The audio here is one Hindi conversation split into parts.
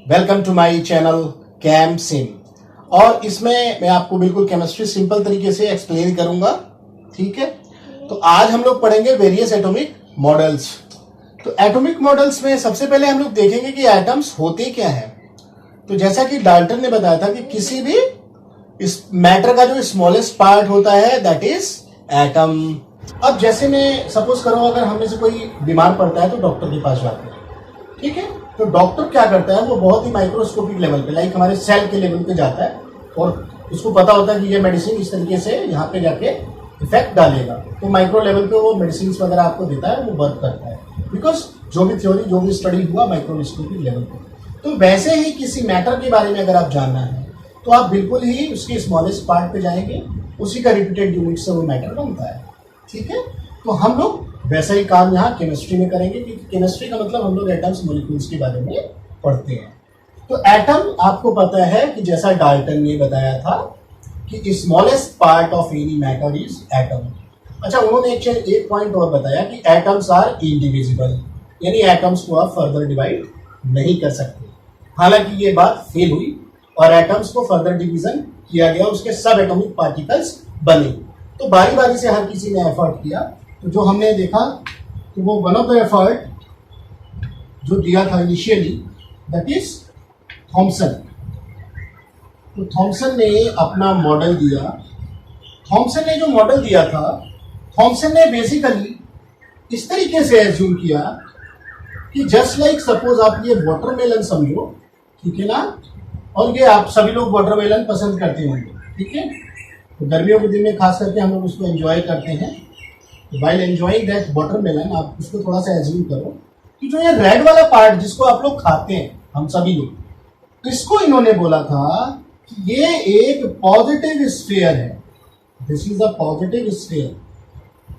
वेलकम टू माय चैनल कैम सिम। और इसमें मैं आपको बिल्कुल केमिस्ट्री सिंपल तरीके से एक्सप्लेन करूंगा। ठीक है, तो आज हम लोग पढ़ेंगे वेरियस एटॉमिक मॉडल्स। तो एटॉमिक मॉडल्स में सबसे पहले हम लोग देखेंगे कि एटम्स होते क्या है। तो जैसा कि डाल्टन ने बताया था कि किसी भी इस मैटर का जो स्मॉलेस्ट पार्ट होता है दैट इज एटम। अब जैसे मैं सपोज करो अगर हमें से कोई बीमार पड़ता है तो डॉक्टर के पास जाते हैं। ठीक है, तो डॉक्टर क्या करता है, वो बहुत ही माइक्रोस्कोपिक लेवल पे लाइक हमारे सेल के लेवल पे जाता है और उसको पता होता है कि ये मेडिसिन इस तरीके से यहाँ पे जाके इफेक्ट डालेगा। तो माइक्रो लेवल पे वो मेडिसिन वगैरह आपको देता है, वो वर्क करता है बिकॉज जो भी थ्योरी जो भी स्टडी हुआ माइक्रोस्कोपिक लेवल पे। तो वैसे ही किसी मैटर के बारे में अगर आप जानना है तो आप बिल्कुल ही उसके स्मॉलेस्ट पार्ट पे जाएंगे, उसी का रिपीटेड यूनिट से वो मैटर बनता है। ठीक है, तो हम लोग वैसा ही काम यहाँ केमिस्ट्री में करेंगे क्योंकि केमिस्ट्री का मतलब हम लोग एटम्स मॉलिक्यूल्स के बारे में पढ़ते हैं। तो एटम आपको पता है कि जैसा डाल्टन ने बताया था कि smallest part of any matter is atom. अच्छा, उन्होंने एक पॉइंट और बताया कि एटम्स आर इंडिविजिबल, यानी एटम्स को आप फर्दर डिवाइड नहीं कर सकते। हालांकि ये बात फेल हुई और एटम्स को फर्दर डिवीजन किया गया, उसके सब एटॉमिक पार्टिकल्स बने। तो बारी बारी से हर किसी ने एफर्ट किया। तो जो हमने देखा तो वो वन ऑफ द एफर्ट जो दिया था इनिशियली दैट इज थॉमसन। तो थॉमसन ने अपना मॉडल दिया। थॉमसन ने जो मॉडल दिया था, थॉमसन ने बेसिकली इस तरीके से एज्यूम किया कि जस्ट लाइक सपोज आप ये वाटरमेलन समझो, ठीक है ना, और ये आप सभी लोग वाटरमेलन पसंद करते होंगे। ठीक है, तो गर्मियों के दिन में खास करके हम लोग उसको एंजॉय करते हैं। वाइल एंजॉइंग दैट वाटरमेलन आप उसको थोड़ा सा एज्यूम करो कि जो ये रेड वाला पार्ट जिसको आप लोग खाते हैं, हम सभी लोग, इसको इन्होंने बोला था कि ये एक पॉजिटिव स्फीयर है। This is a positive sphere,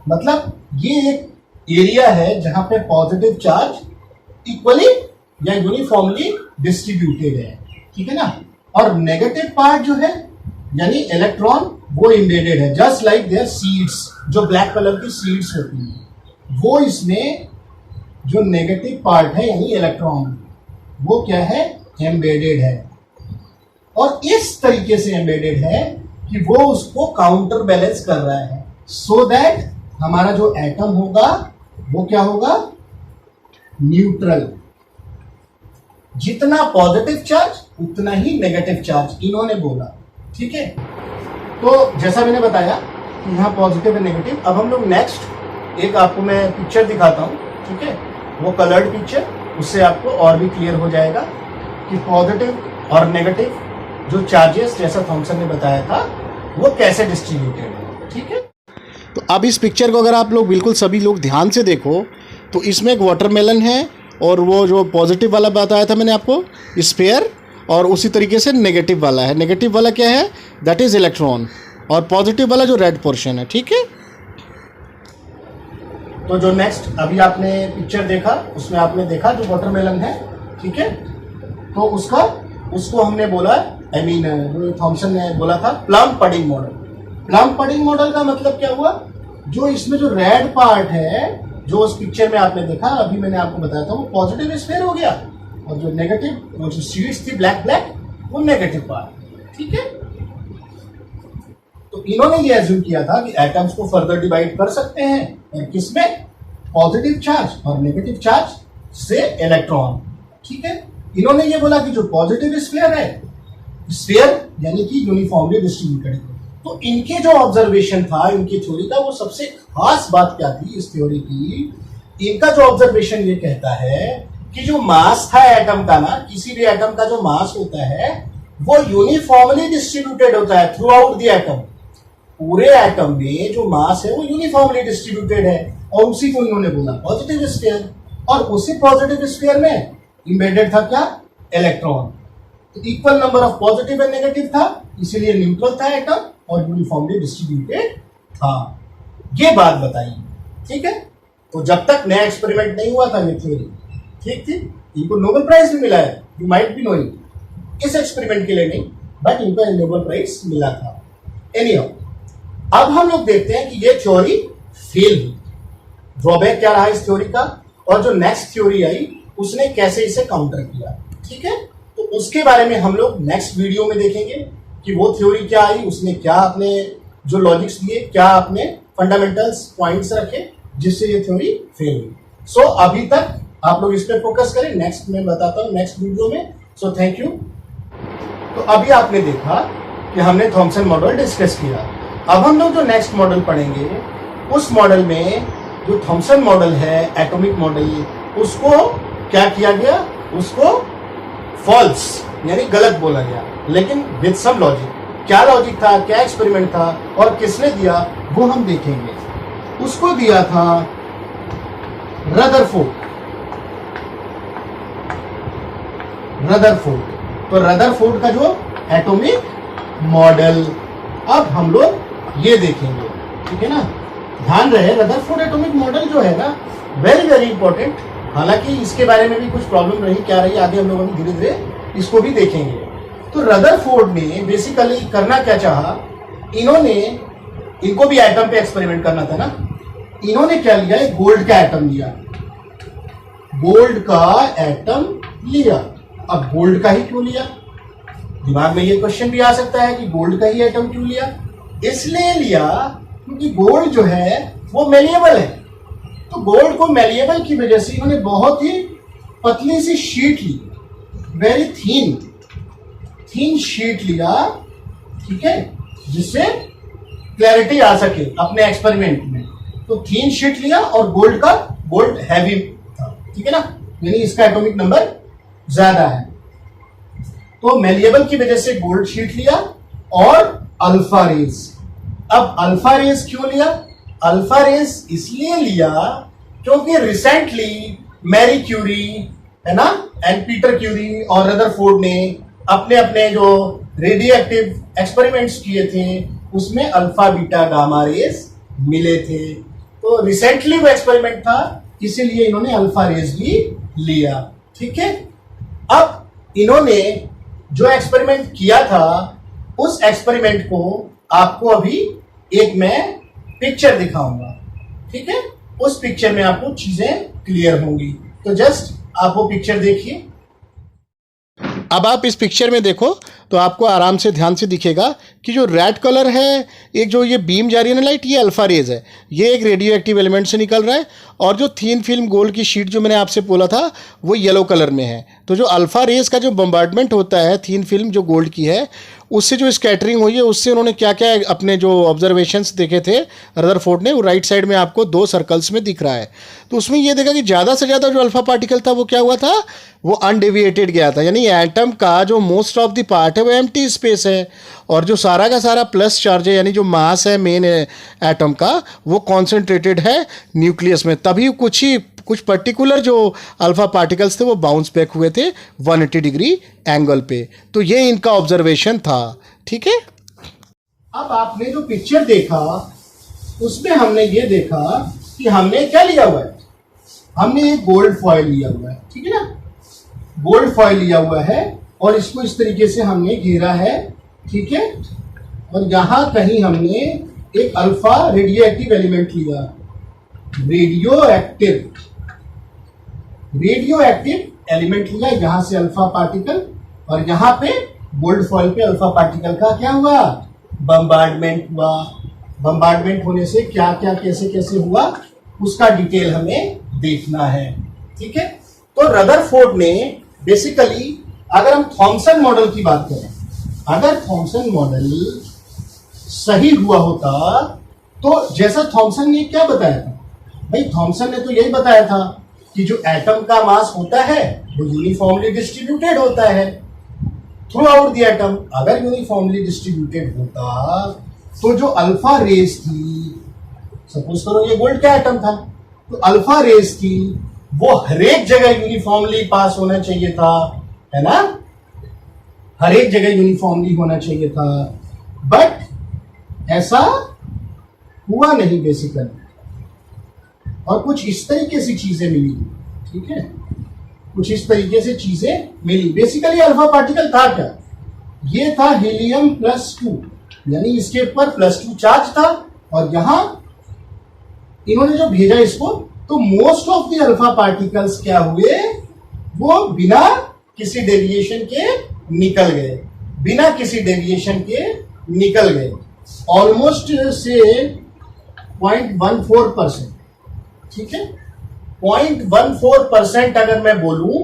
मतलब ये एक एरिया है जहां पे पॉजिटिव चार्ज इक्वली या यूनिफॉर्मली डिस्ट्रीब्यूटेड है। ठीक है ना, और नेगेटिव पार्ट जो है यानी इलेक्ट्रॉन वो इम्बेडेड है, जस्ट लाइक देयर सीड्स, जो ब्लैक कलर की सीड्स होती हैं वो इसमें जो नेगेटिव पार्ट है यानी इलेक्ट्रॉन वो क्या है, एम्बेडेड है। और इस तरीके से एम्बेडेड है कि वो उसको काउंटर बैलेंस कर रहा है सो दैट हमारा जो एटम होगा वो क्या होगा, न्यूट्रल। जितना पॉजिटिव चार्ज उतना ही नेगेटिव चार्ज इन्होंने बोला। ठीक है, तो जैसा मैंने बताया यहाँ पॉजिटिव और नेगेटिव। अब हम लोग नेक्स्ट एक आपको मैं पिक्चर दिखाता हूँ। ठीक है, वो कलर्ड पिक्चर, उससे आपको और भी क्लियर हो जाएगा कि पॉजिटिव और नेगेटिव जो चार्जेस जैसा थॉमसन ने बताया था वो कैसे डिस्ट्रीब्यूटेड है। ठीक है, तो अब इस पिक्चर को अगर आप लोग बिल्कुल सभी लोग ध्यान से देखो तो इसमें एक वाटरमेलन है और वो जो पॉजिटिव वाला बताया था मैंने आपको स्फीयर, और उसी तरीके से नेगेटिव वाला है। नेगेटिव वाला क्या है, दैट इज इलेक्ट्रॉन, और पॉजिटिव वाला जो रेड पोर्शन है। ठीक है, तो जो नेक्स्ट अभी आपने पिक्चर देखा उसमें आपने देखा जो वाटरमेलन है। ठीक है, तो उसको हमने बोला थॉमसन ने बोला था plum pudding model. Plum pudding model का मतलब क्या हुआ, जो इसमें जो रेड पार्ट है जो उस पिक्चर में आपने देखा, अभी मैंने आपको बताया था, वो पॉजिटिव स्फीयर हो गया, और जो नेगेटिव वो जो सीड्स थी ब्लैक ब्लैक वो नेगेटिव पार्ट। ठीक है, तो इन्होंने ये एज्यूम किया था कि एटम्स को फर्दर डिवाइड कर सकते हैं और किसमें, पॉजिटिव चार्ज और नेगेटिव चार्ज से इलेक्ट्रॉन। ठीक है, इन्होंने ये बोला कि जो पॉजिटिव स्फीयर है, स्फीयर यानी कि यूनिफॉर्मली डिस्ट्रीब्यूटेड। तो इनके जो ऑब्जर्वेशन था इनकी थ्योरी का, वो सबसे खास बात क्या थी इस थ्योरी की, इनका जो ऑब्जर्वेशन ये कहता है कि जो मास था एटम का ना, किसी भी एटम का जो मास होता है वो यूनिफॉर्मली डिस्ट्रीब्यूटेड होता है थ्रू आउट द एटम। पूरे एटम में जो मास है वो यूनिफॉर्मली डिस्ट्रीब्यूटेड है, और उसी को इन्होंने बोला पॉजिटिव स्फीयर। और उसी पॉजिटिव स्फीयर में इंबेडेड था क्या, इलेक्ट्रॉन। तो equal number of positive and negative था, इसीलिए न्यूट्रल था एटम और यूनिफॉर्मली डिस्ट्रीब्यूटेड था। ये बात बताइए। ठीक है, तो जब तक नया एक्सपेरिमेंट नहीं हुआ था ये थ्योरी ठीक थी। इनको नोबेल प्राइज भी मिला है, यू माइट बी नोइंग। इस एक्सपेरिमेंट के लिए नहीं, बट इनको नोबेल प्राइज मिला था। एनीहाउ, अब हम लोग देखते हैं कि ये थ्योरी फेल हुई। ड्रॉबैक क्या रहा इस थ्योरी का, और जो नेक्स्ट थ्योरी आई उसने कैसे इसे काउंटर किया। ठीक है, तो उसके बारे में हम लोग नेक्स्ट वीडियो में देखेंगे कि वो थ्योरी क्या आई, उसने क्या अपने जो लॉजिक्स दिए, क्या अपने फंडामेंटल्स पॉइंट्स रखे जिससे ये थ्योरी फेल हुई। सो अभी तक आप लोग इस पे फोकस करें, नेक्स्ट मैं बताता हूँ नेक्स्ट वीडियो में। So thank you. तो अभी आपने देखा कि हमने थॉमसन मॉडल डिस्कस किया। अब हम लोग जो नेक्स्ट मॉडल पढ़ेंगे, उस मॉडल में जो थॉमसन मॉडल है, एटॉमिक मॉडल, उसको क्या किया गया, उसको फॉल्स यानी गलत बोला गया, लेकिन विद सम लॉजिक। क्या लॉजिक था, क्या एक्सपेरिमेंट था और किसने दिया, वो हम देखेंगे। उसको दिया था रदरफोर्ड। तो रदरफोर्ड का जो एटॉमिक मॉडल अब हम लोग ये देखेंगे, ठीक है ना। ध्यान रहे रदरफोर्ड एटॉमिक मॉडल जो है ना, वेरी वेरी इंपॉर्टेंट। हालांकि इसके बारे में भी कुछ प्रॉब्लम रही, क्या रही, आगे हम लोग अभी धीरे धीरे इसको भी देखेंगे। तो रदरफोर्ड ने बेसिकली करना क्या चाहा, इनको भी एटम पे एक्सपेरिमेंट करना था ना। इन्होंने क्या लिया, एक गोल्ड का एटम लिया, गोल्ड का एटम लिया। अब गोल्ड का ही क्यों लिया, दिमाग में ये क्वेश्चन भी आ सकता है कि गोल्ड का ही एटम क्यों लिया। इसलिए लिया क्योंकि गोल्ड जो है वो मेलिएबल है। तो गोल्ड को मेलिएबल की वजह से इन्होंने बहुत ही पतली सी शीट ली, वेरी थीन शीट लिया, ठीक है, जिससे क्लैरिटी आ सके अपने एक्सपेरिमेंट में। तो थीन शीट लिया और गोल्ड हैवी था, ठीक है ना, यानी इसका एटॉमिक नंबर ज्यादा है। तो मेलिएबल की वजह से गोल्ड शीट लिया और अल्फा रेज। अब अल्फा रेज क्यों लिया, अल्फा रेज इसलिए लिया क्योंकि रिसेंटली मैरी क्यूरी है ना, एंड पीटर क्यूरी और रदरफोर्ड ने अपने अपने जो रेडियो एक्टिव एक्सपेरिमेंट्स किए थे उसमें अल्फा बीटा गामा रेज मिले थे। तो रिसेंटली वो एक्सपेरिमेंट था, इसीलिए इन्होंने अल्फा रेज भी लिया, ठीक है। अब इन्होंने जो एक्सपेरिमेंट किया था, उस एक्सपेरिमेंट को आपको अभी एक मैं पिक्चर दिखाऊंगा, ठीक है। उस पिक्चर में आपको चीजें क्लियर होंगी। तो जस्ट आप वो पिक्चर देखिए। अब आप इस पिक्चर में देखो तो आपको आराम से ध्यान से दिखेगा कि जो रेड कलर है, एक जो ये बीम जा रही है ना लाइट, ये अल्फा रेज है, ये एक रेडियो एक्टिव एलिमेंट से निकल रहा है। और जो थीन फिल्म गोल्ड की शीट जो मैंने आपसे बोला था वो येलो कलर में है। तो जो अल्फा रेज का जो बम्बार्डमेंट होता है थीन फिल्म जो गोल्ड की है, उससे जो स्कैटरिंग हुई है, उससे उन्होंने क्या क्या अपने जो ऑब्जर्वेशंस देखे थे रदरफोर्ड ने, वो राइट साइड में आपको 2 सर्कल्स में दिख रहा है। तो उसमें ये देखा कि ज़्यादा से ज़्यादा जो अल्फा पार्टिकल था वो क्या हुआ था, वो अनडेविएटेड गया था, यानी एटम का जो मोस्ट ऑफ द पार्ट है वो एम्प्टी स्पेस है, और जो सारा का सारा प्लस चार्ज है, यानी जो मास है मेन एटम का, वो कॉन्सेंट्रेटेड है न्यूक्लियस में। तभी कुछ पर्टिकुलर जो अल्फा पार्टिकल्स थे वो बाउंस बैक हुए थे 180 डिग्री एंगल पे। तो ये इनका ऑब्जर्वेशन था, ठीक है। अब आपने जो पिक्चर देखा उसमें हमने ये देखा कि हमने क्या लिया हुआ है, हमने एक गोल्ड फॉयल लिया हुआ है, ठीक है ना, गोल्ड फॉयल लिया हुआ है और इसको इस तरीके से हमने घेरा है, ठीक है। और यहां कहीं हमने एक अल्फा रेडियो एक्टिव एलिमेंट लिया, रेडियो एक्टिव एलिमेंट लिया, यहां से अल्फा पार्टिकल, और यहां पे गोल्ड फॉयल पे अल्फा पार्टिकल का क्या हुआ, बम्बार्डमेंट हुआ। बम्बार्डमेंट होने से क्या क्या कैसे कैसे हुआ उसका डिटेल हमें देखना है, ठीक है। तो रदरफोर्ड ने बेसिकली, अगर हम थॉमसन मॉडल की बात करें, अगर थॉमसन मॉडल सही हुआ होता तो जैसा थॉमसन ने क्या बताया था, भाई थॉमसन ने तो यही बताया था कि जो एटम का मास होता है वो यूनिफॉर्मली डिस्ट्रीब्यूटेड होता है थ्रू आउट द एटम। अगर यूनिफॉर्मली डिस्ट्रीब्यूटेड होता तो जो अल्फा रेज थी, सपोज करो ये गोल्ड का एटम था, तो अल्फा रेज थी वो हर एक जगह यूनिफॉर्मली पास होना चाहिए था, है ना, हर एक जगह यूनिफॉर्मली होना चाहिए था। बट ऐसा हुआ नहीं बेसिकली, और कुछ इस तरीके से चीजें मिली, ठीक है, कुछ इस तरीके से चीजें मिली। बेसिकली अल्फा पार्टिकल था क्या, ये था हीलियम +2, यानी इसके ऊपर +2 चार्ज था, और यहां इन्होंने जो भेजा इसको, तो most of the alpha particles क्या हुए, वो बिना किसी डेविएशन के निकल गए, बिना किसी डेविएशन के निकल गए, ऑलमोस्ट से 0.14%, ठीक है। 0.14% अगर मैं बोलूं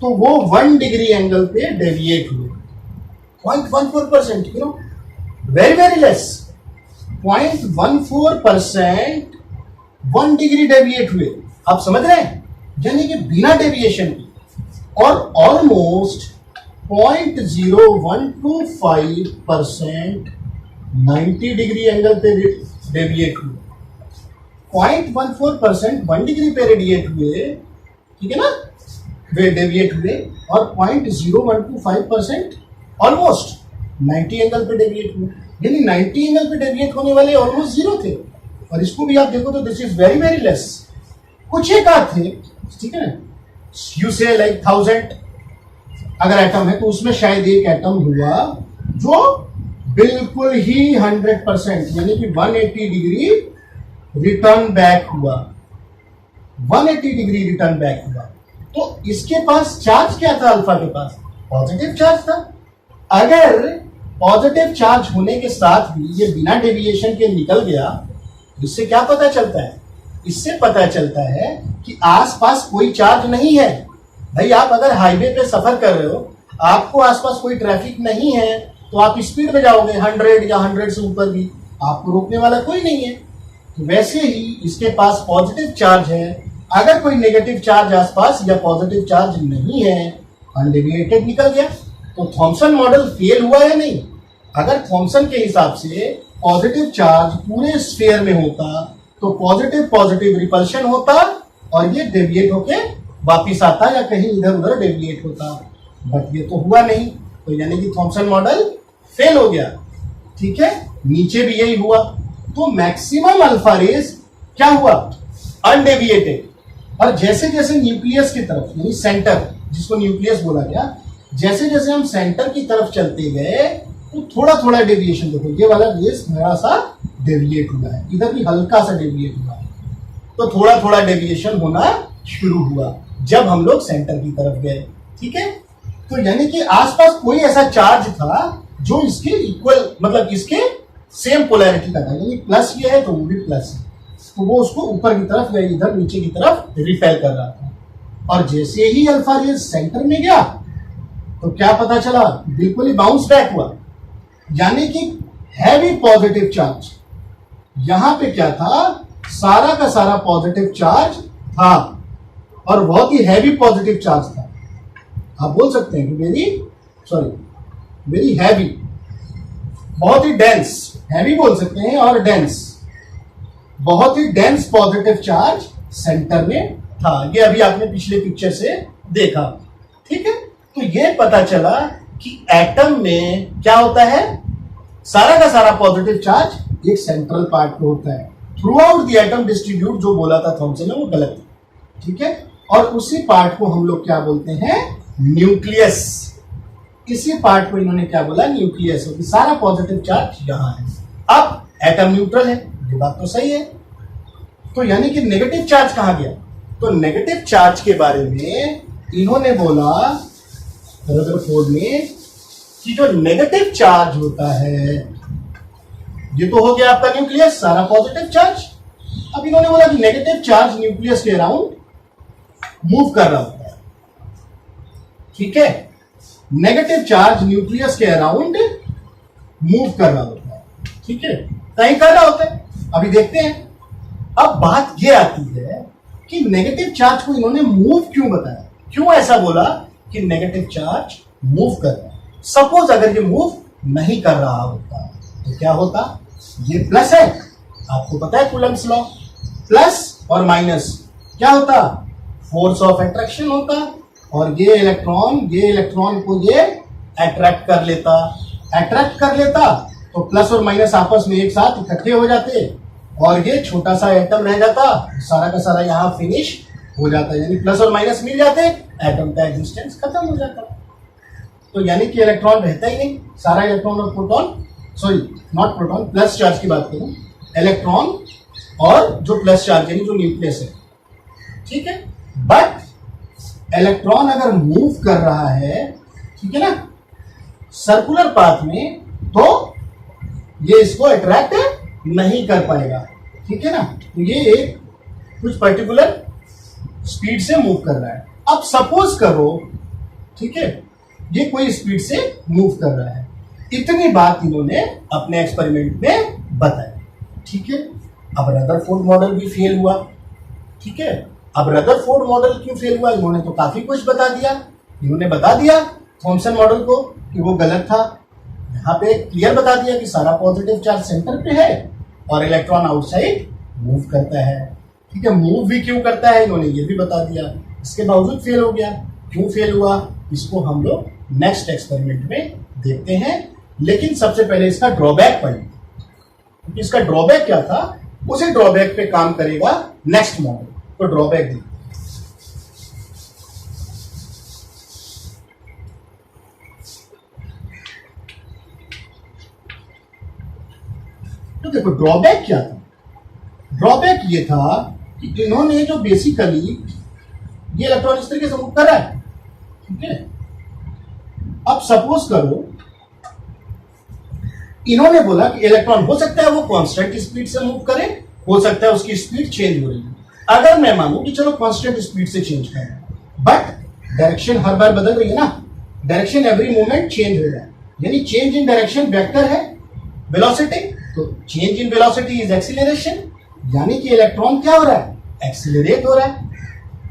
तो वो 1 डिग्री एंगल पे डेविएट हुए। 0.14%, you know, very very less. 0.14% 1 degree deviate हुए, आप समझ रहे हैं, यानी कि बिना डेविएशन के। और ऑलमोस्ट 0.0125% 90 डिग्री एंगल पे डेविएट हुए। 0.14% 1 डिग्री पे रेडिएट हुए, ठीक है ना, वे डेविएट हुए। और 0.0125% ऑलमोस्ट 90 एंगल पे डेविएट हुए, यानी 90 एंगल पे डेविएट होने वाले ऑलमोस्ट जीरो थे। और इसको भी आप देखो तो this is very very less. कुछ एक आध थे, ठीक है ना, यू से लाइक 1000 अगर एटम है तो उसमें शायद एक एटम हुआ जो बिल्कुल ही 100% यानी कि 180 डिग्री रिटर्न बैक हुआ, 180 डिग्री रिटर्न बैक हुआ। तो इसके पास चार्ज क्या था? अल्फा के पास पॉजिटिव चार्ज था। अगर पॉजिटिव चार्ज होने के साथ भी ये बिना डेविएशन के निकल गया, इससे क्या पता चलता है? इससे पता चलता है कि आसपास कोई चार्ज नहीं है। भाई आप अगर हाईवे पे सफर कर रहे हो, आपको आसपास कोई ट्रैफिक नहीं है, तो आप स्पीड में जाओगे 100 या 100 से ऊपर भी, आपको रोकने वाला कोई नहीं है। तो वैसे ही इसके पास पॉजिटिव चार्ज है। अगर कोई नेगेटिव चार्ज आसपास या पॉजिटिव चार्ज नहीं है, अनडेविएटेड निकल गया, तो थॉमसन मॉडल फेल हुआ या नहीं? अगर थॉमसन के हिसाब से पॉजिटिव चार्ज पूरे स्फीयर में होता तो पॉजिटिव पॉजिटिव रिपल्शन होता और ये डेविएट होके वापिस आता या कहीं इधर उधर डेविएट होता, बट ये तो हुआ नहीं। तो यानी कि थॉमसन मॉडल फेल हो गया, ठीक है। नीचे भी यही हुआ। तो मैक्सिमम अल्फा रेज क्या हुआ? अनडेविएटेड। और जैसे जैसे न्यूक्लियस की तरफ यानी सेंटर, जिसको न्यूक्लियस बोला गया, जैसे जैसे हम सेंटर की तरफ चलते गए तो थोड़ा थोड़ा डेविएशन, देखो ये वाला रेस थोड़ा सा डेविएट हुआ है, इधर भी हल्का सा डेविएट हुआ है, तो थोड़ा थोड़ा डेविएशन होना शुरू हुआ जब हम लोग सेंटर की तरफ गए, ठीक है। तो यानी कि आसपास कोई ऐसा चार्ज था जो इसके इक्वल, मतलब इसके सेम पोलैरिटी का था, यानी प्लस ये है तो वो भी प्लस है, तो वो उसको ऊपर की तरफ या इधर नीचे की तरफ रिपेल कर रहा था। और जैसे ही अल्फा रेज सेंटर में गया तो क्या पता चला? बिल्कुल ही बाउंस बैक हुआ, यानी कि हैवी पॉजिटिव चार्ज। यहां पे क्या था? सारा का सारा पॉजिटिव चार्ज था और बहुत ही हैवी पॉजिटिव चार्ज था। आप बोल सकते हैं कि वेरी हैवी, बहुत ही डेंस, हैवी बोल सकते हैं और डेंस, बहुत ही डेंस पॉजिटिव चार्ज सेंटर में था। ये अभी आपने पिछले पिक्चर से देखा, ठीक है। तो ये पता चला कि एटम में क्या होता है? सारा का सारा पॉजिटिव चार्ज एक सेंट्रल पार्ट पे होता है। Through out the atom distribute जो बोला था थॉमसन ने वो गलत है, ठीक है। और उसी पार्ट को हम लोग क्या बोलते हैं? न्यूक्लियस। इसी पार्ट को इन्होंने क्या बोला? न्यूक्लियस। क्योंकि सारा पॉजिटिव चार्ज यहां है। अब एटम न्यूट्रल है, ये बात तो सही है। तो यानी कि नेगेटिव चार्ज कहां गया? तो नेगेटिव चार्ज के बारे में इन्होंने बोला रदरफोर्ड ने कि जो नेगेटिव चार्ज होता है, ये तो हो गया आपका न्यूक्लियस, सारा पॉजिटिव चार्ज। अब इन्होंने बोला कि नेगेटिव चार्ज न्यूक्लियस के अराउंड मूव कर रहा होता है, ठीक है। नेगेटिव चार्ज न्यूक्लियस के अराउंड मूव कर रहा होता है, ठीक है, कहीं कर रहा होता है। अभी देखते हैं। अब बात ये आती है कि नेगेटिव चार्ज को इन्होंने मूव क्यों बताया, क्यों ऐसा बोला कि नेगेटिव चार्ज मूव कर रहा है। सपोज अगर ये मूव नहीं कर रहा होता तो क्या होता? ये प्लस है, आपको पता है कूलम्ब्स लॉ, प्लस और माइनस क्या होता? फोर्स ऑफ अट्रैक्शन होता। और ये इलेक्ट्रॉन को ये अट्रैक्ट कर लेता तो प्लस और माइनस आपस में एक साथ इकट्ठे हो जाते और ये छोटा सा एटम रह जाता, सारा का सारा यहां फिनिश हो जाता, यानी प्लस और माइनस मिल जाते, एटम का एग्जिस्टेंस खत्म हो जाता। तो यानी कि इलेक्ट्रॉन रहता ही नहीं, सारा इलेक्ट्रॉन और proton, sorry not proton, plus charge की बात करूं, इलेक्ट्रॉन और जो प्लस चार्ज यानी जो न्यूक्लियस है, ठीक है। बट इलेक्ट्रॉन अगर मूव कर रहा है, ठीक है ना, सर्कुलर पाथ में, तो ये इसको अट्रैक्ट नहीं कर पाएगा, ठीक है ना। तो ये एक कुछ पर्टिकुलर स्पीड से मूव कर रहा है। अब सपोज करो, ठीक है, ये कोई स्पीड से मूव कर रहा है। इतनी बात इन्होंने अपने एक्सपेरिमेंट में बताई, ठीक है। अब रदरफोर्ड मॉडल भी फेल हुआ, ठीक है। अब रदरफोर्ड मॉडल क्यों फेल हुआ? इन्होंने तो काफी कुछ बता दिया। इन्होंने बता दिया थॉमसन मॉडल को कि वो गलत था। यहाँ पे क्लियर बता दिया कि सारा पॉजिटिव चार्ज सेंटर पे है और इलेक्ट्रॉन आउटसाइड मूव करता है, ठीक है। मूव भी क्यों करता है इन्होंने ये भी बता दिया। इसके बावजूद फेल हो गया। क्यों फेल हुआ इसको हम लोग नेक्स्ट एक्सपेरिमेंट में देखते हैं। लेकिन सबसे पहले इसका ड्रॉबैक पढ़ेंगे, क्योंकि इसका ड्रॉबैक क्या था, उसी ड्रॉबैक पे काम करेगा नेक्स्ट मॉडल। तो ड्रॉबैक देखिए, तो देखो ड्रॉबैक क्या था। ड्रॉबैक ये था कि इन्होंने जो बेसिकली ये इलेक्ट्रॉन इस तरीके से मूव कर रहा है, ठीक है। अब सपोज करो इन्होंने बोला कि इलेक्ट्रॉन हो सकता है वो कांस्टेंट स्पीड से मूव करे, हो सकता है उसकी स्पीड चेंज हो रही है। अगर मैं मानूं कि चलो कांस्टेंट स्पीड से चेंज कर रहा है, बट डायरेक्शन हर बार बदल रही है ना, डायरेक्शन एवरी मोमेंट चेंज हो रहा है, यानी चेंज इन डायरेक्शन वेक्टर है वेलोसिटी। तो change in velocity is acceleration, यानी कि इलेक्ट्रॉन क्या हो रहा है, एक्सीलरेट हो रहा है।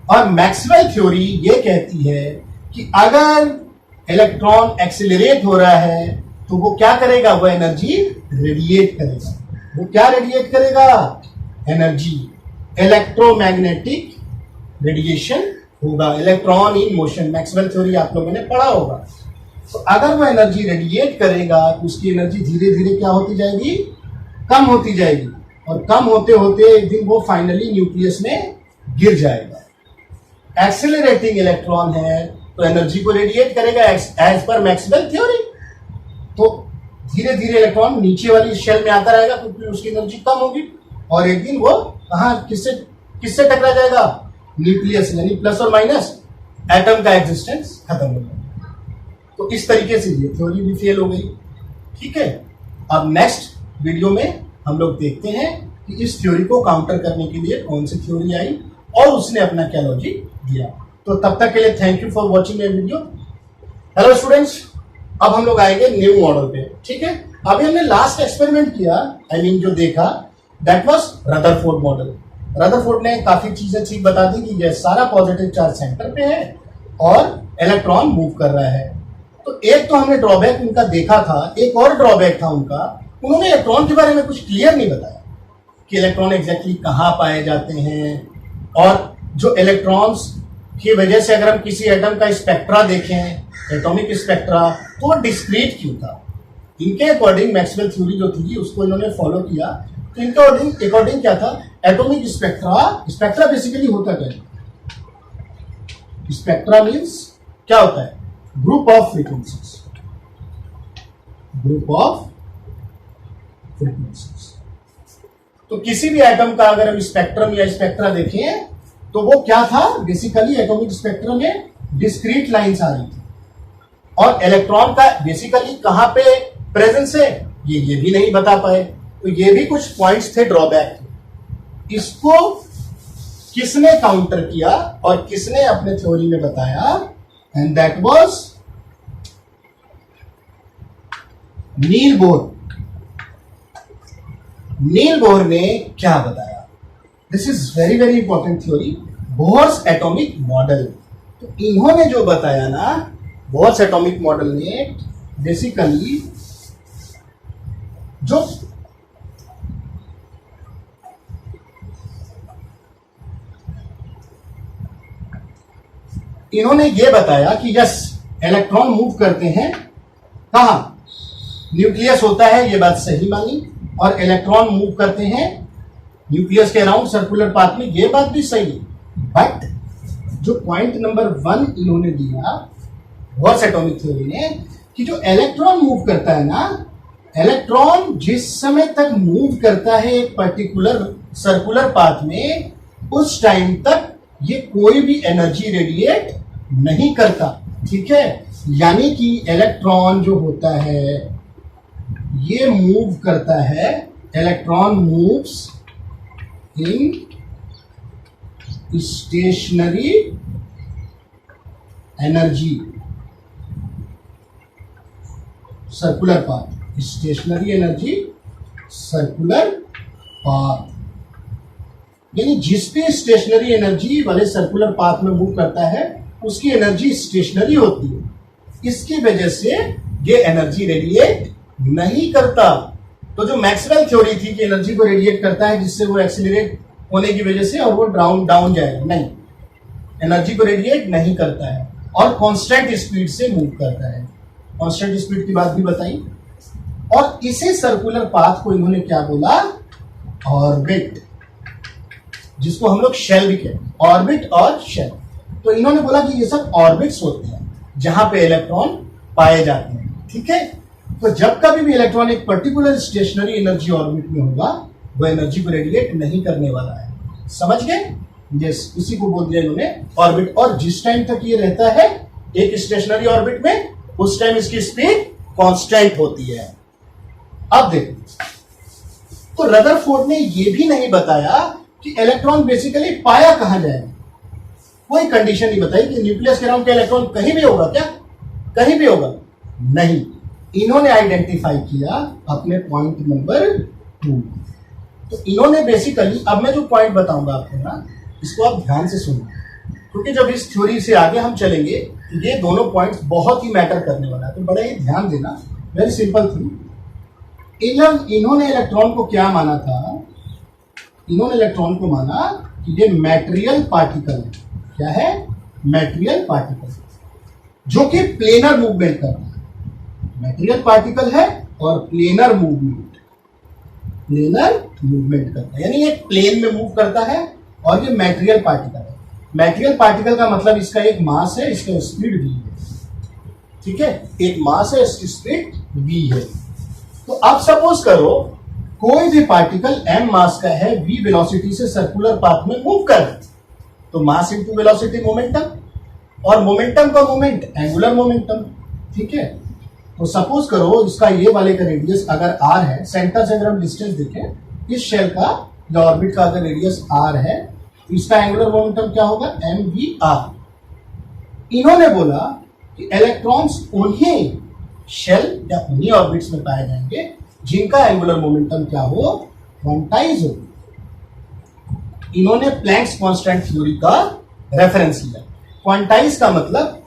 और मैक्सवेल थ्योरी ये कहती है कि अगर इलेक्ट्रॉन एक्सीलरेट हो रहा है तो वो क्या करेगा, वो एनर्जी रेडिएट करेगा। वो क्या रेडिएट करेगा, एनर्जी। इलेक्ट्रोमैग्नेटिक रेडिएशन होगा, electron in motion. Maxwell theory आप लोगों ने पढ़ा होगा। तो अगर वो एनर्जी रेडिएट करेगा तो उसकी एनर्जी धीरे धीरे क्या होती जाएगी, कम होती जाएगी, और कम होते होते एक दिन वो फाइनली न्यूक्लियस में गिर जाएगा। एक्सेलरेटिंग इलेक्ट्रॉन है तो एनर्जी को रेडिएट करेगा एज पर मैक्सवेल थ्योरी। तो धीरे धीरे इलेक्ट्रॉन नीचे वाली शेल में आता रहेगा क्योंकि उसकी एनर्जी कम होगी, और एक दिन वो कहां किससे टकरा जाएगा, न्यूक्लियस, यानी प्लस और माइनस एटम का एग्जिस्टेंस खत्म हो जाएगा। तो इस तरीके से ये थ्योरी भी फेल हो गई, ठीक है। अब नेक्स्ट वीडियो में हम लोग देखते हैं कि इस थ्योरी को काउंटर करने के लिए कौन सी थ्योरी आई और उसने अपना क्या लॉजिक दिया। तो तब तक के लिए thank you for watching my video. Hello students, अब हम लोग आएंगे न्यू मॉडल पे, ठीक है। अभी हमने लास्ट एक्सपेरिमेंट किया, जो देखा, that was Rutherford model. Rutherford ने काफी चीजें ठीक बता दी कि ये सारा पॉजिटिव चार्ज सेंटर पे है और इलेक्ट्रॉन मूव कर रहा है। तो एक तो हमने ड्रॉबैक उनका देखा था, एक और ड्रॉबैक था उनका, उन्होंने इलेक्ट्रॉन के बारे में कुछ क्लियर नहीं बताया कि इलेक्ट्रॉन एग्जैक्टली कहाँ पाए जाते हैं, और जो इलेक्ट्रॉन्स की वजह से अगर हम किसी एटम का स्पेक्ट्रा देखें, एटॉमिक स्पेक्ट्रा, तो वो डिस्क्रीट क्यों था। इनके अकॉर्डिंग मैक्सवेल थ्योरी जो थी उसको इन्होंने फॉलो किया। तो इनके अकॉर्डिंग क्या था, एटॉमिक स्पेक्ट्रा बेसिकली होता क्या है, स्पेक्ट्रा मीन्स क्या होता है, group of frequencies, group of frequencies. तो किसी भी एटम का अगर हम स्पेक्ट्रम या स्पेक्ट्रा देखें तो वो क्या था, बेसिकली एटॉमिक स्पेक्ट्रम में डिस्क्रीट लाइंस आ रही थी, और इलेक्ट्रॉन का बेसिकली कहां पे प्रेजेंस है ये भी नहीं बता पाए। तो ये भी कुछ पॉइंट्स थे ड्रॉबैक। इसको किसने काउंटर किया और किसने अपने थ्योरी में बताया, and that was Niels Bohr. Niels Bohr ने क्या बताया, this is very very important theory, Bohr's atomic model. तो इन्होंने जो बताया ना, बोर्स एटॉमिक मॉडल ने बेसिकली जो इन्होंने ये बताया कि यस, इलेक्ट्रॉन मूव करते हैं कहां, न्यूक्लियस होता है, ये बात सही मानी, और इलेक्ट्रॉन मूव करते हैं न्यूक्लियस के अराउंड सर्कुलर पाथ में, ये बात भी सही है। बट जो पॉइंट नंबर 1 इन्होंने दिया बोर्स एटॉमिक थ्योरी ने, कि जो इलेक्ट्रॉन मूव करता है ना, इलेक्ट्रॉन जिस समय तक मूव करता है एक पर्टिकुलर सर्कुलर पाथ में, उस टाइम तक ये कोई भी एनर्जी रेडिएट नहीं करता, ठीक है। यानी कि इलेक्ट्रॉन जो होता है ये मूव करता है, electron moves in stationary energy circular path, stationary energy circular path, यानी जिस भी स्टेशनरी एनर्जी वाले सर्कुलर पाथ में मूव करता है उसकी एनर्जी स्टेशनरी होती है, इसकी वजह से ये एनर्जी रेडिएट नहीं करता। तो जो मैक्सवेल थ्योरी थी कि एनर्जी को रेडिएट करता है जिससे वो एक्सीलरेट होने की वजह से और वो डाउन जाएगा, नहीं, एनर्जी को रेडिएट नहीं करता है और कांस्टेंट स्पीड से मूव करता है। कांस्टेंट स्पीड की बात भी बताई। और इसी सर्कुलर पाथ को इन्होंने क्या बोला, ऑर्बिट, जिसको हम लोग शेल भी कहते हैं, ऑर्बिट और शेल। तो इन्होंने बोला कि ये सब ऑर्बिट्स होते हैं जहां पे इलेक्ट्रॉन पाए जाते हैं, ठीक है। तो जब कभी भी इलेक्ट्रॉन एक पर्टिकुलर स्टेशनरी एनर्जी ऑर्बिट में होगा वो एनर्जी को रेडिएट नहीं करने वाला है, समझ गए? यस, इसी को बोल दिया इन्होंने ऑर्बिट। और जिस टाइम तक ये रहता है एक स्टेशनरी ऑर्बिट में उस टाइम इसकी स्पीड कांस्टेंट होती है। अब देखो, तो रदरफोर्ड ने यह भी नहीं बताया कि इलेक्ट्रॉन बेसिकली पाया कहां जाएगा, कोई कंडीशन नहीं बताई कि न्यूक्लियस के अराउंड का इलेक्ट्रॉन कहीं भी होगा क्या, कहीं भी होगा नहीं। इन्होंने आइडेंटिफाई किया अपने पॉइंट नंबर 2। तो इन्होंने बेसिकली, अब मैं जो पॉइंट बताऊंगा आपको ना, इसको आप ध्यान से सुनना, क्योंकि जब इस थ्योरी से आगे हम चलेंगे ये दोनों पॉइंट्स बहुत ही मैटर करने वाला है, तो बड़े ही ध्यान देना। वेरी सिंपल थी। इन्होंने इलेक्ट्रॉन को क्या माना था, इन्होंने इलेक्ट्रॉन को माना कि ये मैटेरियल पार्टिकल है। क्या है? मैटेरियल पार्टिकल, जो कि प्लेनर मूवमेंट करता है। मैटेरियल पार्टिकल है और प्लेनर मूवमेंट करता है, यानी एक प्लेन में मूव करता है और ये मैटेरियल पार्टिकल है। मैटेरियल पार्टिकल का मतलब इसका एक मास है, इसका स्पीड v है, ठीक है। एक मास है, इसकी स्पीड v है। तो अब सपोज करो कोई भी पार्टिकल m मास का है, v वेलोसिटी से सर्कुलर पाथ में मूव कर रहा है, तो मास इनटू वेलोसिटी मोमेंटम, और मोमेंटम का मोमेंट एंगुलर मोमेंटम, ठीक है। तो सपोज करो इसका ये वाले का रेडियस अगर r है, सेंटर से अगर हम डिस्टेंस देखें इस शेल का या ऑर्बिट का अगर रेडियस r है, तो इसका एंगुलर मोमेंटम क्या होगा, mvr। इन्होंने बोला कि इलेक्ट्रॉन्स उन्हीं शेल या उन्हीं ऑर्बिट्स में पाए जाएंगे जिनका एंगुलर मोमेंटम क्या हो, क्वांटाइज हो। इन्होंने प्लैंक्स कांस्टेंट थ्योरी का रेफरेंस लिया। क्वांटाइज का मतलब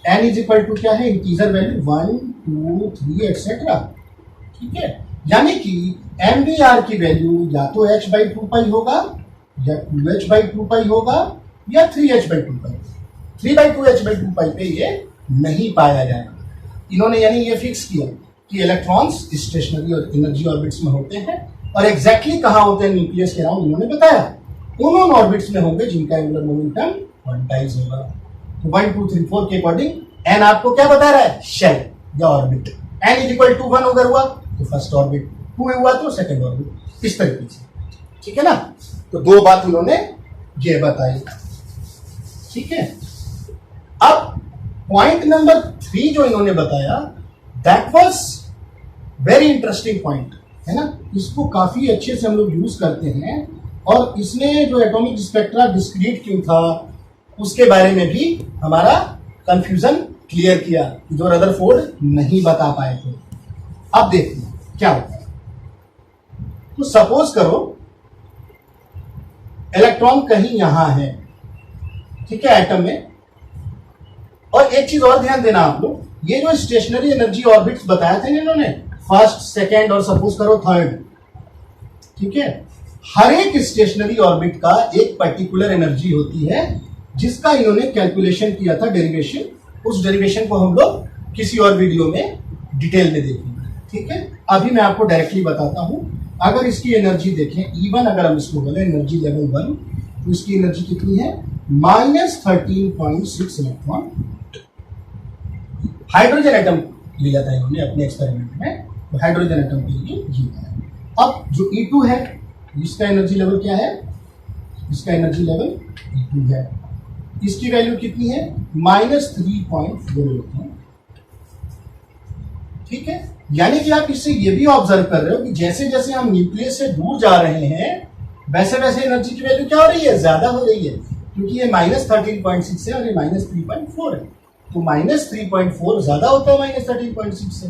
n इज इक्वल टू क्या है, इंटीजर वैल्यू 1 2 3 एक्सेट्रा, ठीक है। यानी कि mvr की वैल्यू या तो h/2π होगा या 2h/2π होगा या 3h/2π। 3/2h/2π पे ये नहीं पाया जाएगा। इन्होंने यानी ये फिक्स किया कि इलेक्ट्रॉन्स स्टेशनरी और एनर्जी ऑर्बिट्स में होते हैं, और एग्जैक्टली कहां होते हैं न्यूक्लियस के अराउंड इन्होंने बताया, उन ऑर्बिट्स में होंगे जिनका एंगुलर मोमेंटम क्वांटाइज होगा। तो 1 2 3 4 के अकॉर्डिंग एन आपको क्या बता रहा है, शेल या orbit. N is equal to 1 अगर हुआ तो फर्स्ट ऑर्बिट, 2 हुआ तो सेकंड ऑर्बिट, इस तरीके से, ठीक है ना। तो दो बात उन्होंने ये बताई, ठीक है। अब पॉइंट नंबर 3 जो इन्होंने बताया, that was very interesting point, है ना। इसको काफी अच्छे से हम लोग यूज करते हैं, और इसने जो एटॉमिक स्पेक्ट्रा डिस्क्रीट क्यों था उसके बारे में भी हमारा कंफ्यूजन क्लियर किया, जो रदरफोर्ड नहीं बता पाए थे। अब देखिए क्या होता है। तो सपोज करो इलेक्ट्रॉन कहीं यहां है, ठीक है, एटम में। और एक चीज और ध्यान देना आप लोग, ये जो स्टेशनरी एनर्जी ऑर्बिट्स बताया था इन्होंने, फर्स्ट सेकेंड और सपोज करो थर्ड, ठीक है। हर एक स्टेशनरी ऑर्बिट का एक पर्टिकुलर एनर्जी होती है जिसका इन्होंने कैलकुलेशन किया था, डेरिवेशन। उस डेरिवेशन को हम लोग किसी और वीडियो में डिटेल में देखेंगे, ठीक है। अभी मैं आपको डायरेक्टली बताता हूं। अगर इसकी एनर्जी देखें E1, अगर हम इसको बोले एनर्जी लेवल 1, तो इसकी एनर्जी कितनी है, -13.6 इलेक्ट्रॉन। हाइड्रोजन एटम लिया था इन्होंने अपने एक्सपेरिमेंट में, तो हाइड्रोजन एटम के लिए ये है। अब जो E2 है, इसका एनर्जी लेवल क्या है, इसका एनर्जी लेवल E2 है, इसकी वैल्यू कितनी है -3.4 ठीक है। यानी कि आप इससे ये भी ऑब्जर्व कर रहे हो कि जैसे जैसे हम न्यूक्लियस से दूर जा रहे हैं वैसे वैसे एनर्जी की वैल्यू क्या हो रही है, ज्यादा हो रही है, क्योंकि ये -13.6 है और ये -3.4 है, तो -3.4 ज्यादा होता है -13.6 से।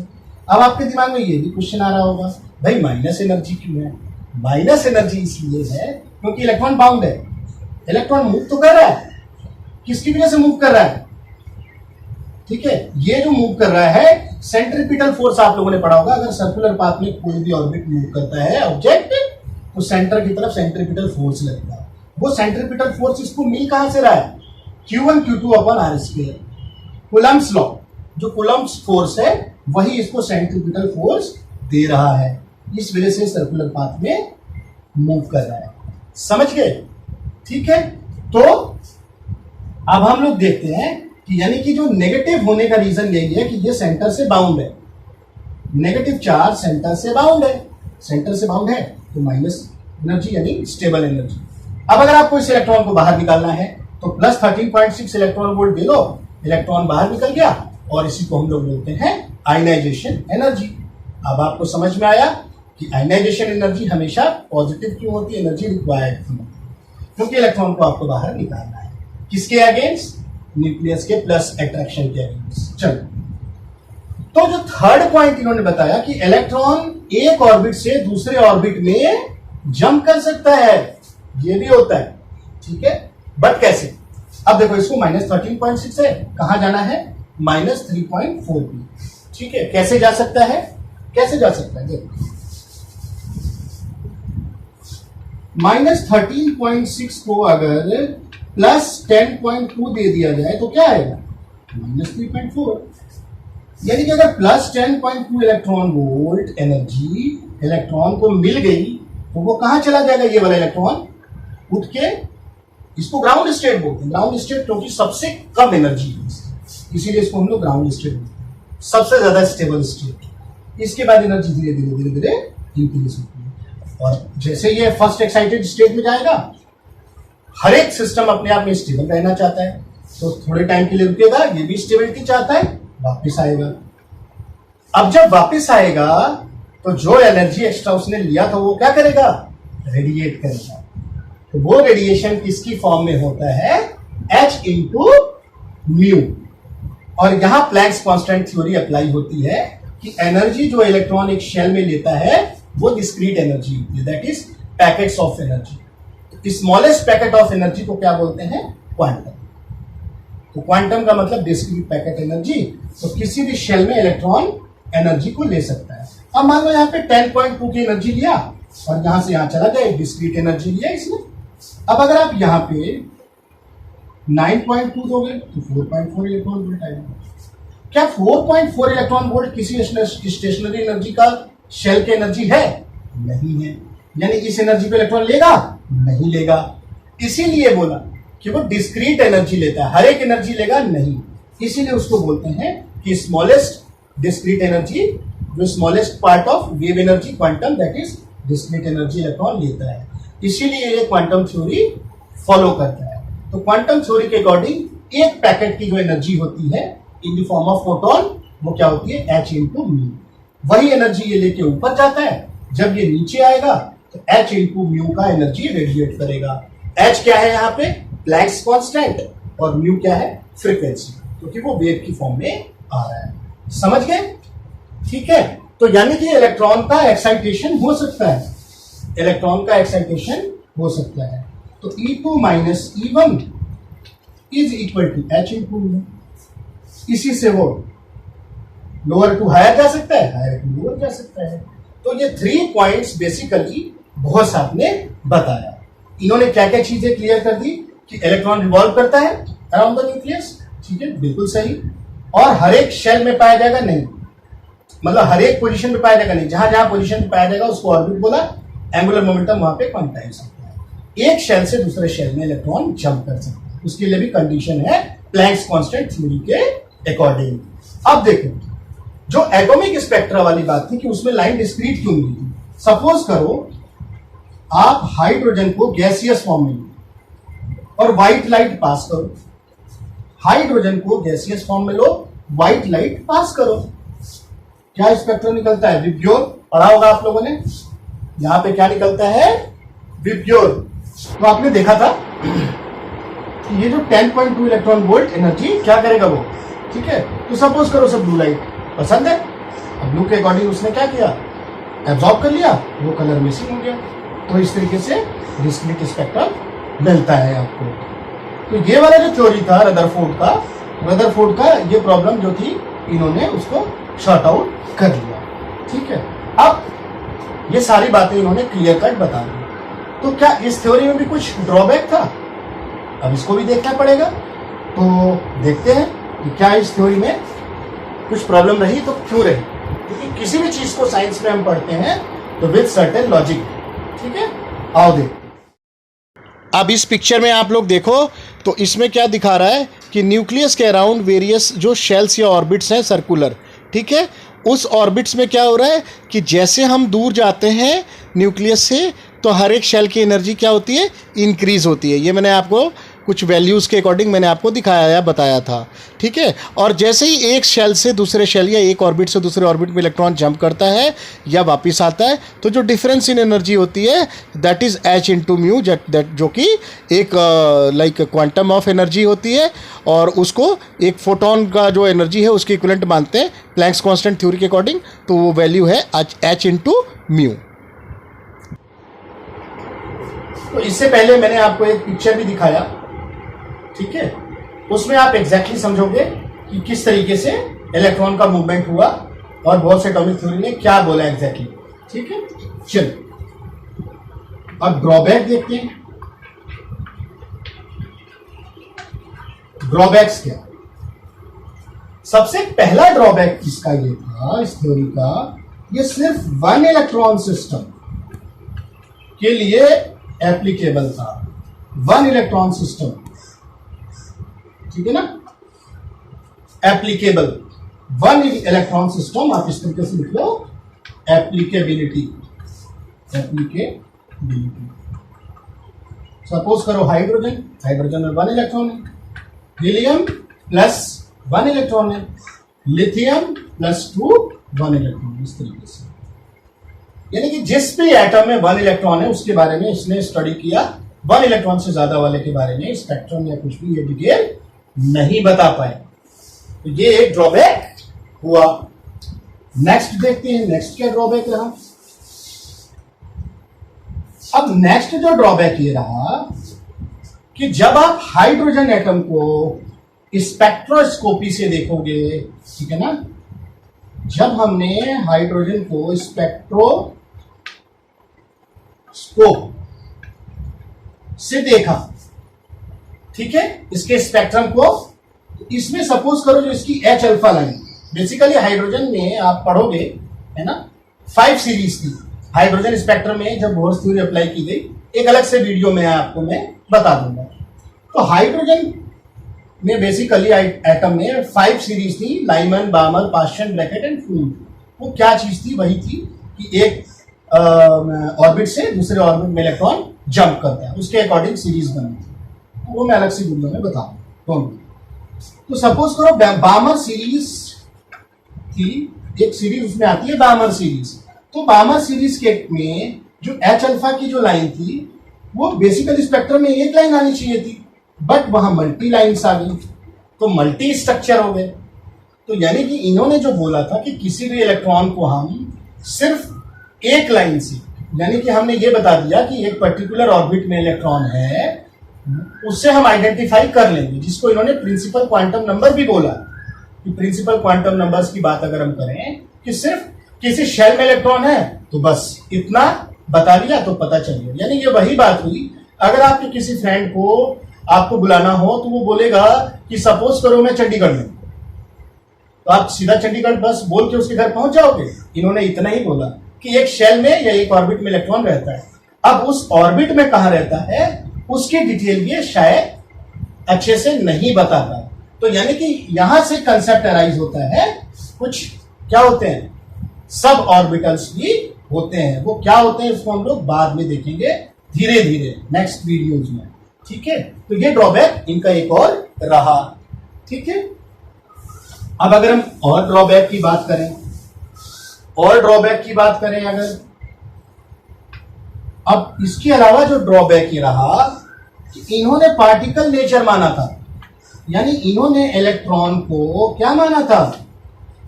अब आपके दिमाग में ये भी क्वेश्चन आ रहा होगा, भाई माइनस एनर्जी क्यों है? माइनस एनर्जी इसलिए है क्योंकि इलेक्ट्रॉन बाउंड है, इलेक्ट्रॉन मूव तो कर रहा है, किसकी वजह से मूव कर रहा है? ठीक है, ये जो मूव कर रहा है सेंट्रीपिटल फोर्स आप लोगों ने पढ़ा होगा, अगर सर्कुलर पाथ में कोई भी ऑर्बिट मूव करता है ऑब्जेक्ट तो सेंटर की तरफ सेंट्रीपिटल फोर्स लगता है। वो सेंट्रीपिटल फोर्स इसको मिल कहां से रहा है? Q1 Q2 upon R square, Coulomb's law, जो कूलम्ब्स फोर्स है वही इसको सेंट्रीपिटल फोर्स दे रहा है, इस वजह से सर्कुलर पाथ में मूव कर रहा है। समझ गए? ठीक है, तो अब हम लोग देखते हैं कि यानी कि जो नेगेटिव होने का रीजन यही है कि ये सेंटर से बाउंड है, नेगेटिव चार्ज सेंटर से बाउंड है, सेंटर से बाउंड है तो माइनस एनर्जी यानी स्टेबल एनर्जी। अब अगर आपको इस इलेक्ट्रॉन को बाहर निकालना है तो +13.6 इलेक्ट्रॉन वोल्ट दे दो, इलेक्ट्रॉन बाहर निकल गया और इसी को हम लोग बोलते हैं आयनाइजेशन एनर्जी। अब आपको समझ में आया कि आयनाइजेशन एनर्जी हमेशा पॉजिटिव क्यों होती है, एनर्जी रिक्वायर्ड क्यों, क्योंकि इलेक्ट्रॉन को आपको बाहर निकालना है, किसके अगेंस्ट? न्यूक्लियस के प्लस अट्रैक्शन के अगेंस्ट। चलो, तो जो थर्ड पॉइंट इन्होंने बताया कि इलेक्ट्रॉन एक ऑर्बिट से दूसरे ऑर्बिट में जंप कर सकता है, ये भी होता है, ठीक है, बट कैसे? अब देखो, इसको -13.6 है, कहां जाना है? -3.4 पे, ठीक है। कैसे जा सकता है? कैसे जा सकता है? देखो, -13.6 को अगर +10.2 दे दिया जाए तो क्या आएगा? -3.4। यानी कि अगर +10.2 इलेक्ट्रॉन वोल्ट एनर्जी इलेक्ट्रॉन को मिल गई तो वो कहां चला जाएगा? ये वाला इलेक्ट्रॉन उठ के, इसको ग्राउंड स्टेट बोलते हैं, ग्राउंड स्टेट क्योंकि सबसे कम एनर्जी है, इसीलिए इसको हम लोग ग्राउंड स्टेट बोलते हैं, सबसे ज्यादा स्टेबल स्टेट। इसके बाद एनर्जी धीरे धीरे धीरे धीरे इंक्रीज होती है, और जैसे ये फर्स्ट एक्साइटेड स्टेट में जाएगा, हर एक सिस्टम अपने आप में स्टेबल रहना चाहता है, तो थोड़े टाइम के लिए रुकेगा, ये भी स्टेबिलिटी चाहता है, वापस आएगा। अब जब वापस आएगा तो जो एनर्जी एक्स्ट्रा उसने लिया था वो क्या करेगा? रेडिएट करेगा। तो वो रेडिएशन किसकी फॉर्म में होता है? H into mu. और यहां प्लैंक्स कांस्टेंट थ्योरी अप्लाई होती है कि एनर्जी जो इलेक्ट्रॉन एक शेल में लेता है वो डिस्क्रीट एनर्जी होती है, that is packets of energy. तो स्मॉलेस्ट पैकेट ऑफ एनर्जी को क्या बोलते हैं? क्वांटम। तो क्वांटम का मतलब डिस्क्रीट पैकेट एनर्जी। तो किसी भी शेल में इलेक्ट्रॉन एनर्जी को ले सकता है। अब मान लो यहाँ पे 10.2 की एनर्जी लिया और यहां से यहां चला गया, डिस्क्रीट एनर्जी लिया इसने। अब अगर आप यहाँ पे 9.2 दोगे तो 4.4 इलेक्ट्रॉन वोल्ट आएगा। क्या 4.4 इलेक्ट्रॉन वोल्ट किसी स्टेशनरी एनर्जी का शेल की एनर्जी है? नहीं है। यानी इस एनर्जी पे इलेक्ट्रॉन लेगा? नहीं लेगा। इसीलिए बोला कि वो डिस्क्रीट एनर्जी लेता है, हर एक एनर्जी लेगा नहीं। इसीलिए उसको बोलते हैं कि स्मॉलेस्ट डिस्क्रीट एनर्जी, जो smallest part of wave energy quantum, that is discrete energy electron लेता है। इसीलिए ये क्वांटम थ्योरी फॉलो करता है। तो क्वांटम थ्योरी के अकॉर्डिंग एक पैकेट की जो एनर्जी होती है in the form of photon, वो क्या होती है? H into mu. वही एनर्जी ये लेके ऊपर जाता है, जब ये नीचे आएगा तो H इंटू म्यू का एनर्जी रेडिएट करेगा। H क्या है यहाँ पे? प्लैंक्स कांस्टेंट, और म्यू क्या है? फ्रीक्वेंसी, क्योंकि वो वेव की फॉर्म में आ रहा है। समझ गए? ठीक है, तो यानी कि इलेक्ट्रॉन का एक्साइटेशन हो सकता है, इलेक्ट्रॉन का एक्साइटेशन हो सकता है। तो E2 minus E1 is equal to H into mu. इसी से वो लोअर टू हायर जा सकता है, हायर टू लोअर जा सकता है। तो ये 3 पॉइंट्स बेसिकली बहुत साहब ने बताया। इन्होंने क्या क्या चीजें क्लियर कर दी कि इलेक्ट्रॉन रिवॉल्व करता है अराउंड द न्यूक्लियस, ठीक है, बिल्कुल सही। और हर एक शेल में पाया जाएगा नहीं, मतलब हर एक पोजीशन में पाया जाएगा नहीं, जहां जहां पोजीशन में पाया जाएगा उसको ऑर्बिट बोला, एंगुलर मोमेंटम वहां पे क्वांटाइज होता है। एक शेल से दूसरे शेल में इलेक्ट्रॉन जंप कर सकता है, उसके लिए भी कंडीशन है प्लैंक्स कांस्टेंट थ्योरी के अकॉर्डिंग। अब देखो, जो एटॉमिक स्पेक्ट्रा वाली बात थी कि उसमें लाइन डिस्क्रीट क्यों मिली थी। सपोज करो आप हाइड्रोजन को गैसियस फॉर्म में और व्हाइट लाइट पास करो, हाइड्रोजन को गैसियस फॉर्म में लो, व्हाइट लाइट पास करो, क्या स्पेक्ट्रम निकलता है? विब्ग्योर। पढ़ा होगा आप लोगों ने, यहां पे क्या निकलता है? विब्ग्योर। तो आपने देखा था कि ये जो 10.2 इलेक्ट्रॉन वोल्ट एनर्जी क्या करेगा वो, ठीक है। तो सपोज करो सब ब्लू लाइट पसंद है, अब ब्लू के अकॉर्डिंग उसने क्या किया, एब्जॉर्ब कर लिया, वो कलर मिसिंग हो गया। तो इस तरीके से डिस्क्रीट स्पेक्ट्रम मिलता है आपको। तो ये वाला जो थ्योरी था रदरफोर्ड का ये प्रॉब्लम जो थी, इन्होंने उसको शॉर्ट आउट कर लिया, ठीक है। अब ये सारी बातें इन्होंने क्लियर कट बता दी। तो क्या इस थ्योरी में भी कुछ ड्रॉबैक था? अब इसको भी देखना पड़ेगा। तो देखते हैं कि क्या इस थ्योरी में कुछ प्रॉब्लम रही, तो क्यों रही, क्योंकि किसी भी चीज को साइंस में हम पढ़ते हैं तो विद सर्टेन लॉजिक, ठीक है। आओ देख, अब इस पिक्चर में आप लोग देखो तो इसमें क्या दिखा रहा है कि न्यूक्लियस के अराउंड वेरियस जो शेल्स या ऑर्बिट्स हैं सर्कुलर, ठीक है। उस ऑर्बिट्स में क्या हो रहा है कि जैसे हम दूर जाते हैं न्यूक्लियस से तो हर एक शेल की एनर्जी क्या होती है, इंक्रीज होती है। ये मैंने आपको कुछ वैल्यूज़ के अकॉर्डिंग मैंने आपको दिखाया या बताया था, ठीक है। और जैसे ही एक शेल से दूसरे शेल या एक ऑर्बिट से दूसरे ऑर्बिट में इलेक्ट्रॉन जंप करता है या वापस आता है, तो जो डिफरेंस इन एनर्जी होती है that is h into mu, जो कि एक लाइक क्वांटम ऑफ एनर्जी होती है, और उसको एक फोटोन का जो एनर्जी है उसके इक्विवेलेंट मानते हैं प्लैंक्स कांस्टेंट थ्योरी के अकॉर्डिंग। तो वो वैल्यू है h इंटू म्यू। तो इससे पहले मैंने आपको एक पिक्चर भी दिखाया, ठीक है। उसमें आप एग्जैक्टली समझोगे कि किस तरीके से इलेक्ट्रॉन का मूवमेंट हुआ और बोर्स एटॉमिक थ्योरी ने क्या बोला एग्जैक्टली, ठीक है। चलो अब ड्रॉबैक देखते हैं। ड्रॉबैक्स क्या? सबसे पहला ड्रॉबैक इसका ये था, इस थ्योरी का, ये सिर्फ वन इलेक्ट्रॉन सिस्टम के लिए एप्लीकेबल था। वन इलेक्ट्रॉन सिस्टम, ठीक है ना, एप्लीकेबल वन इलेक्ट्रॉन सिस्टम। आप इस तरीके से लिख लो, एप्लीकेबिलिटी। सपोज करो हाइड्रोजन में वन इलेक्ट्रॉन है, हीलियम प्लस वन इलेक्ट्रॉन है, लिथियम प्लस 2 वन इलेक्ट्रॉन। इस तरीके से यानी कि जिस भी एटम में वन इलेक्ट्रॉन है उसके बारे में इसने स्टडी किया, वन इलेक्ट्रॉन से ज्यादा वाले के बारे में स्पेक्ट्रम या कुछ भी ये डिटेल नहीं बता पाए। तो ये एक ड्रॉबैक हुआ। नेक्स्ट देखते हैं, नेक्स्ट क्या ड्रॉबैक रहा। अब नेक्स्ट जो ड्रॉबैक ये रहा कि जब आप हाइड्रोजन एटम को स्पेक्ट्रोस्कोपी से देखोगे, ठीक है ना, जब हमने हाइड्रोजन को स्पेक्ट्रोस्कोप से देखा, ठीक है, इसके स्पेक्ट्रम को, इसमें सपोज करो जो इसकी H alpha line, basically hydrogen में आप पढ़ोगे, है ना, 5 सीरीज थी हाइड्रोजन स्पेक्ट्रम में। जब बोर्स थ्योरी अप्लाई की गई, एक अलग से वीडियो में आपको मैं बता दूंगा। तो हाइड्रोजन में बेसिकली एटम में 5 सीरीज थी, Lyman, बामर, Paschen, bracket and food. वो क्या चीज थी? वही थी कि एक ऑर्बिट से दूसरे ऑर्बिट में इलेक्ट्रॉन जंप करता है, उसके अकॉर्डिंग सीरीज बनी थी। वो मैं अलग से वीडियो में बताऊंगा। तो सपोज करो बामर सीरीज थी, एक सीरीज उसमें आती है बामर सीरीज। तो बामर सीरीज के में जो H अल्फा की जो लाइन थी, वो बेसिकली स्पेक्ट्रम में एक लाइन आनी चाहिए थी, बट वहां मल्टी लाइन्स आ गई, तो मल्टी स्ट्रक्चर हो गए। तो यानी कि इन्होंने जो बोला था कि किसी भी इलेक्ट्रॉन को हम सिर्फ एक लाइन से, यानी कि हमने ये बता दिया कि एक पर्टिकुलर ऑर्बिट में इलेक्ट्रॉन है, उससे हम आइडेंटिफाई कर लेंगे, जिसको इन्होंने प्रिंसिपल क्वांटम नंबर भी बोला। कि प्रिंसिपल क्वांटम नंबर्स की बात अगर हम करें कि सिर्फ किसी शेल में इलेक्ट्रॉन है तो बस इतना बता दिया तो पता चल गया। यानी ये वही बात हुई, अगर आपके किसी फ्रेंड को आपको बुलाना हो तो वो बोलेगा कि सपोज करो मैं चंडीगढ़ में, तो आप सीधा चंडीगढ़ बस बोल के उसके घर पहुंच जाओगे। इन्होंने इतना ही बोला कि एक शेल में या एक ऑर्बिट में इलेक्ट्रॉन रहता है। अब उस ऑर्बिट में कहां रहता है उसकी डिटेल ये शायद अच्छे से नहीं बताता। तो यानी कि यहां से कंसेप्ट अराइज होता है, कुछ क्या होते हैं, सब ऑर्बिटल्स भी होते हैं। वो क्या होते हैं इसको हम लोग बाद में देखेंगे धीरे धीरे नेक्स्ट वीडियोज में, ठीक है। तो ये ड्रॉबैक इनका एक और रहा। ठीक है। अब अगर हम और ड्रॉबैक की बात करें, अगर अब इसके अलावा जो ड्रॉबैक ये रहा कि इन्होंने पार्टिकल नेचर माना था, यानी इन्होंने इलेक्ट्रॉन को क्या माना था,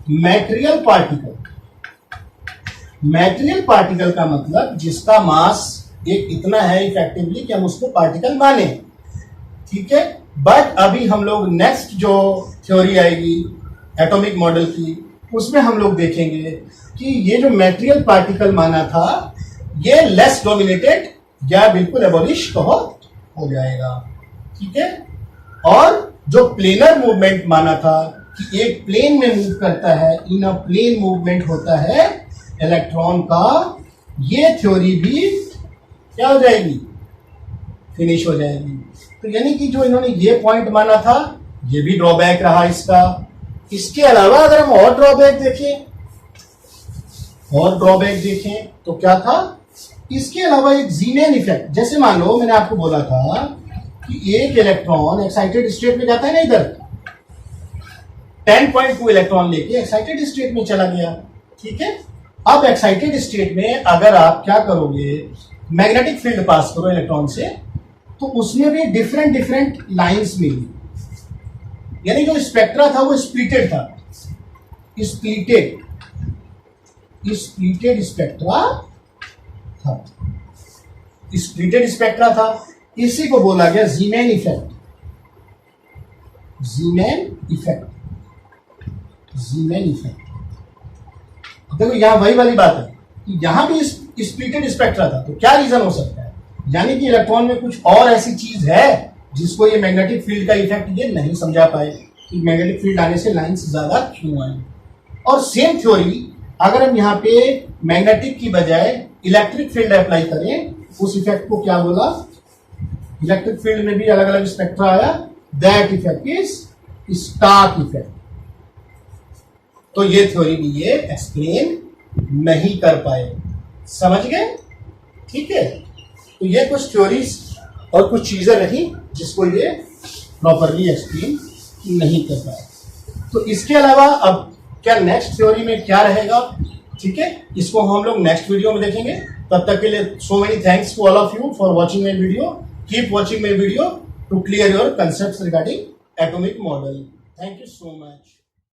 मैटेरियल पार्टिकल। मैटेरियल पार्टिकल का मतलब जिसका मास एक इतना है इफेक्टिवली कि हम उसको पार्टिकल माने, ठीक है। बट अभी हम लोग नेक्स्ट जो थ्योरी आएगी एटॉमिक मॉडल की, उसमें हम लोग देखेंगे कि ये जो मैटेरियल पार्टिकल माना था ये लेस डोमिनेटेड या बिल्कुल एबॉलिश हो जाएगा, ठीक है। और जो प्लेनर मूवमेंट माना था कि एक प्लेन में मूव करता है, इन अ प्लेन मूवमेंट होता है इलेक्ट्रॉन का, ये थ्योरी भी क्या हो जाएगी, फिनिश हो जाएगी। तो यानी कि जो इन्होंने ये पॉइंट माना था ये भी ड्रॉबैक रहा इसका। इसके अलावा अगर हम और ड्रॉबैक देखें तो क्या था, इसके अलावा एक ज़ीमेन इफेक्ट। जैसे मान लो मैंने आपको बोला था कि एक इलेक्ट्रॉन एक्साइटेड स्टेट में जाता है ना, इधर 10.2 इलेक्ट्रॉन लेके एक्साइटेड स्टेट में चला गया, ठीक है। अब एक्साइटेड स्टेट में अगर आप क्या करोगे, मैग्नेटिक फील्ड पास करो इलेक्ट्रॉन से, तो उसमें भी डिफरेंट लाइंस मिली, यानी जो स्पेक्ट्रा था वो स्प्लिटेड था, स्प्लिटेड स्पेक्ट्रा था। इसी को बोला गया ज़ीमेन इफेक्ट। देखो यहां वही वाली बात है कि यहां भी स्प्लिटेड स्पेक्ट्रा था, तो क्या रीजन हो सकता है, यानी कि इलेक्ट्रॉन में कुछ और ऐसी चीज है जिसको ये मैग्नेटिक फील्ड का इफेक्ट ये नहीं समझा पाए कि मैग्नेटिक फील्ड आने से लाइंस ज्यादा क्यों आए। और सेम थ्योरी अगर हम यहाँ पे मैग्नेटिक की बजाय इलेक्ट्रिक फील्ड अप्लाई करें, उस इफेक्ट को क्या बोला, इलेक्ट्रिक फील्ड में भी अलग अलग स्पेक्ट्रा आया, that effect is Stark effect. तो ये थ्योरी भी ये एक्सप्लेन नहीं कर पाए, समझ गए, ठीक है। तो ये कुछ थ्योरीज और कुछ चीजें रही जिसको ये प्रॉपरली एक्सप्लेन नहीं कर पाए। तो इसके अलावा अब क्या नेक्स्ट थ्योरी में क्या रहेगा, ठीक है, इसको हम लोग नेक्स्ट वीडियो में देखेंगे। तब तक के लिए so many thanks to all of you for watching my video. Keep watching my video to clear your concept regarding atomic model. Thank you so much.